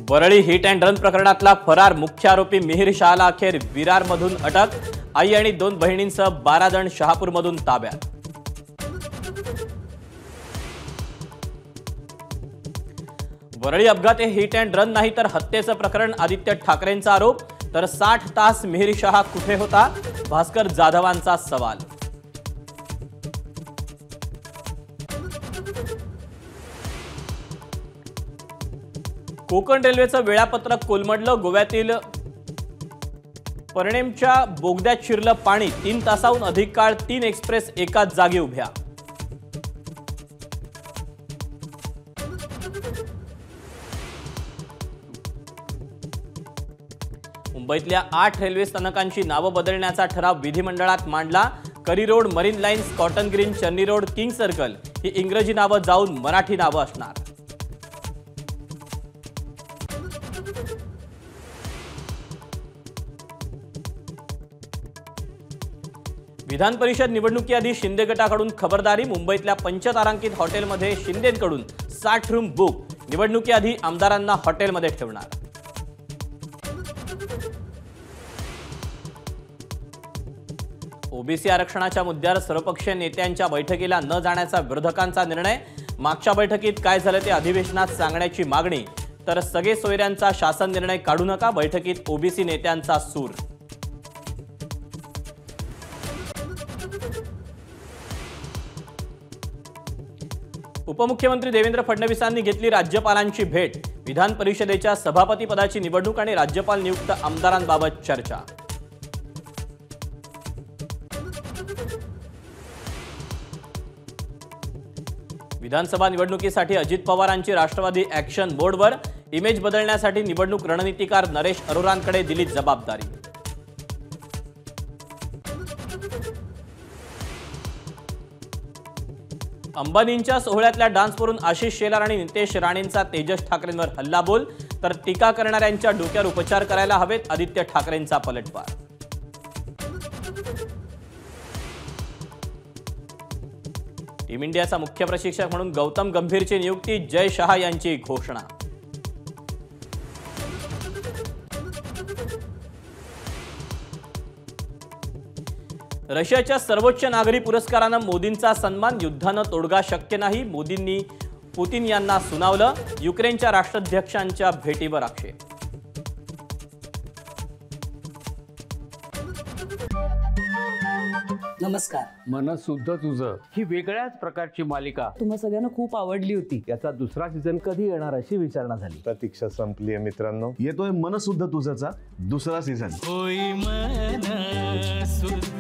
Worli hit and run प्रकरणातला फरार मुख्य आरोपी मिहिर शहाला अखेर विरारमधून अटक। आई आणि 2 बहिणींसह 12 जण शहापूरमधून ताब्यात। वरळी अपघात हे हिट अँड रन नाही तर हत्येचं प्रकरण, आदित्य ठाकरेंचा आरोप। तर 60 तास मिहिर शहा कुठे होता, भास्कर जाधवांचा सवाल। कोकण रेल्वेचं वेळापत्रक कोलमडलं। गोव्यातील पर्णेमच्या बोगद्यात शिरलं पाणी। 3 तासाहून अधिक काळ 3 एक्सप्रेस एकाच जागी उभ्या। मुंबईतल्या 8 रेल्वे स्थानकांची नावं बदलण्याचा ठराव विधिमंडळात मांडला। Curry road, marine lines, cotton green, Charni road, king circle ही इंग्रजी नावं जाऊन मराठी नावं असणार। विधान परिषद निवडणुकीआधी शिंदे गटाकडून खबरदारी। मुंबईतल्या पंचतारांकित हॉटेलमध्ये शिंदेंकडून 60 रूम बुक। निवडणुकीआधी आमदारांना हॉटेलमध्ये ठेवणार। ओबीसी आरक्षणाच्या मुद्द्यावर सर्वपक्षीय नेत्यांच्या बैठकीला न जाण्याचा विरोधकांचा निर्णय। मागच्या बैठकीत काय झालं ते अधिवेशनात सांगण्याची मागणी। तर सगळे सोयऱ्यांचा शासन निर्णय काढू नका, बैठकीत ओबीसी नेत्यांचा सूर। उपमुख्यमंत्री देवेंद्र फडणवीसांनी घेतली राज्यपालांची भेट। विधान परिषदेच्या सभापती पदाची निवडणूक आणि राज्यपाल नियुक्त आमदारांबाबत चर्चा। विधानसभा निवडणुकीसाठी अजित पवारांची राष्ट्रवादी ॲक्शन बोर्डवर। इमेज बदलण्यासाठी निवडणूक रणनीतिकार नरेश अरोरांकडे दिली जबाबदारी। अंबानींच्या सोहळ्यातल्या डान्सवरून आशिष शेलार आणि नितेश राणेंचा तेजस ठाकरेंवर हल्लाबोल। तर टीका करणाऱ्यांच्या डोक्यावर उपचार करायला हवेत, आदित्य ठाकरेंचा पलटवार। टीम इंडियाचा मुख्य प्रशिक्षक म्हणून गौतम गंभीरची नियुक्ती। जय शहा यांची घोषणा। रशियाच्या सर्वोच्च नागरी पुरस्कारानं मोदींचा सन्मान। युद्धानं तोडगा शक्य नाही, मोदींनी पुतिन यांना सुनावलं। युक्रेनच्या राष्ट्राध्यक्षांच्या भेटीवर आक्षेप। नमस्कार। मनसुद्धा तुझं ही वेगळ्याच प्रकारची मालिका तुम्हा सगळ्यांना खूप आवडली होती। याचा दुसरा सीझन कधी येणार अशी विचारणा झाली। प्रतीक्षा संपली आहे मित्रांनो। येतोय मनसुद्धा तुझाचा दुसरा सीझन। होई मनसुद्धा